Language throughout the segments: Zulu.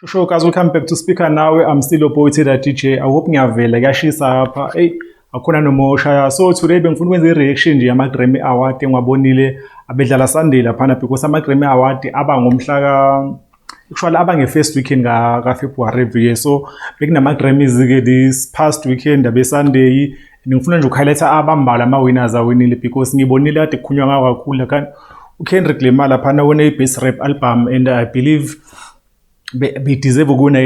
Sure guys, welcome back to Speaker Nawe. I'm still your boy Teda DJ. I hope ngiyavela kuyashisa lapha. Hey, akhona nomoshaya. So today bengifuna ukwenza i-reaction nje yama-Grammy Award engiwabonile abedlala Sunday laphana because ama-Grammy Award aba ngomhla actually aba nge-first weekend ka February every year. So bekunama-Grammys ke this past weekend abe Sunday. Ngifuna nje ukuhighlighta abambalwa ama-winners awinile because ngibonile kade kukhulunywa ngawo kakhulu kanti uKendrick Lamar laphana wone i-best rap album and I believe deserve ukuna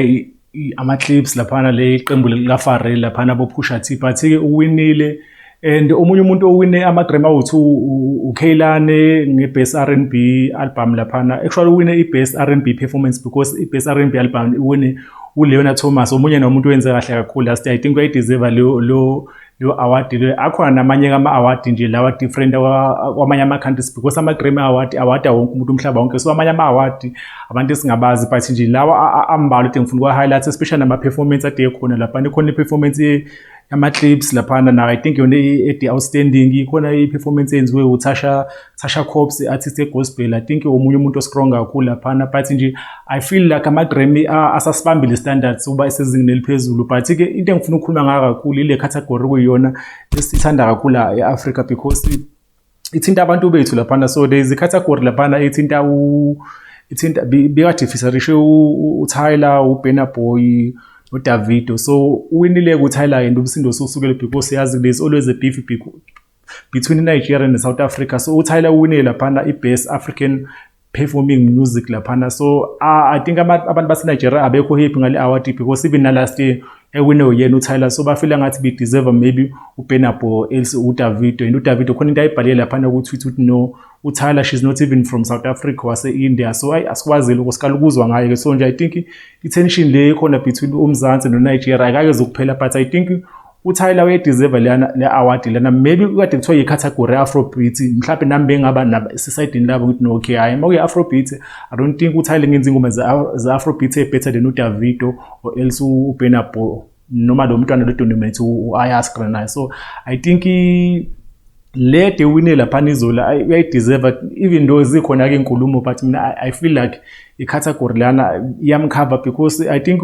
ama-clips laphana le iqembu likaPharrell laphana boPusha T but ke uwinile and omunye umuntu owine ama-Grammy awuthi uKheilane nge-best R&B album laphana actually uwine i-best R&B performance because i-best R&B album uwine uLeona Thomas omunye nomuntu owenze kahle kakhulu last year. I think uyayideserve lo award le akhona namanye ama-award nje lawa different kwamanye ama-countries because ama-Grammy award awada wonke umuntu umhlaba wonke so amanye ama-award abantu esingabazi but nje lawa ambalwa ukuthi ngifuna ukwa-highlight especially nama-performance ade khona laphana ikhona i-performance yama-clips laphana na I think yona ede outstanding ikhona i-performance yenziwe uTasha Cobbs artist e-gospel I think omunye umuntu ostrong kakhulu laphana but nje I feel like ama-Grammy asasibambile standards uba esezingeni eliphezulu but ke into engifuna ukukhuluma ngayo kakhulu ile category kuyona esithanda kakhulu e-Africa because ithinta abantu bethu laphana so there is a category laphana ithinta bekade risho uTyler uBurna Boy uDavido so uwinile kuTyler and umsindo sosukele because yazi there's always a beef between Nigeria and South Africa so uTyler uwinile laphana i-best African performing music laphana so I think abantu baseNigeria abekho happy ngale award because even last year ewine uyena uTyler so bafila ngathi be deserve maybe uBurna Boy else uDavido and uDavido khona into ayibhalile laphana ku-tweet uthi no uTyler she's not even from South Africa wase-India so asikwazile ukusikala ukuzwa ngayo so nje I think i-tension le khona between uMzansi noNigeria akake zokuphela but I think uTyler uyadeserve le award lana maybe kade kuthiwa yi-category Afrobeat mhlawumbe nami bengaba society labo ukuthi no okay hayi makuyi Afrobeat I don't think uTyler ngenza ingoma za-Afrobeat better than uDavido or else uBurna Boy noma lo mntwana lo dominate uAyas Granai so I think le de wine laphana izola uyayideserve even though zikhona ke inkulumo but mina I feel like i-category lana iyamcover because I think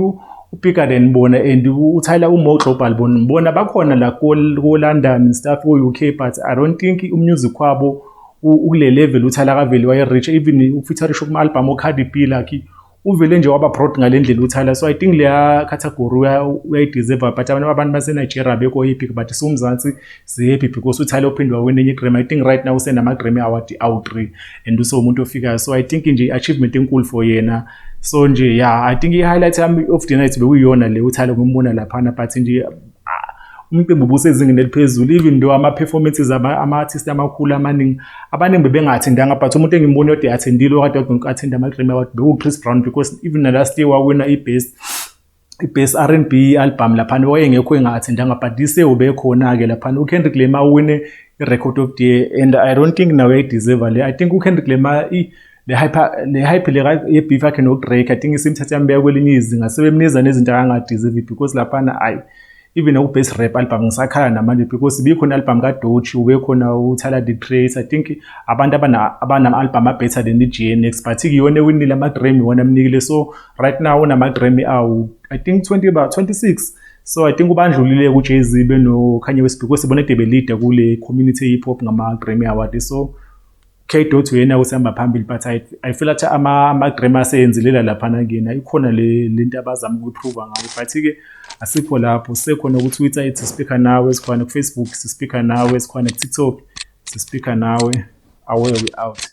ubigger than bona and uTyler more global bona bakhona la ko London stuff UK but I don't think umusic kwabo ukule level uTyler kaveli waye reach even ufeaturisha kuma album oCardi B like uvele nje waba proud ngalendlela uTyler so I think leya category uyayideserve but abantu baseNigeria bekho happy but somzansi si happy because uTyler uphindwa wena enye Grammy I think right now usenama Grammy award out3 and uso umuntu ofikayo so I think nje achievement enkulu for yena so nje yeah I think i-highlight of the night bekuyiyona le uTyler ngombona laphana but nje umqembu busezingeni eliphezulu even though ama-performances ama-artist amakhulu abaningi bebengathindanga but umuntu engimbona ode attendile okade uku-attenda ama-Grammy Award bekuChris Brown because even last year wawina i-best R&B album laphana wayengekho enga-attendanga but this year ubekhona-ke laphana uKendrick Lamar wine i-record of the year and I don't think nawe uyayideserve le I think uKendrick Lamar le hype le ye-beef yakhe no-Drake I think isimthatha yambeka kwelinye izinga sebemniza nezinto akangadeserve because laphana even u-best rap album ngisakhala namanje because ibikhona album kaDoechii ubekhona uTyler the Creator I think abantu abanama-album better than i-GNX but kuyona ewinile ama-Grammy wona amnikile so right now unama-Grammy I think 26 so I think ubandlulile ku-Jay-Z beno-Kanye West because bona ede belida kule community hip hop ngama-Grammy Award so K-Dot uyena usihamba phambili but I feel like ama-Grammy aseyenzilela laphana kena ikhona lento abazama ukuyiprove ngayo but ke asikho lapho sekhona ku-Twitter ithi Speaker Nawe sikhona ku-Facebook Speaker Nawe sikhona ku-TikTok Speaker Nawe away we out.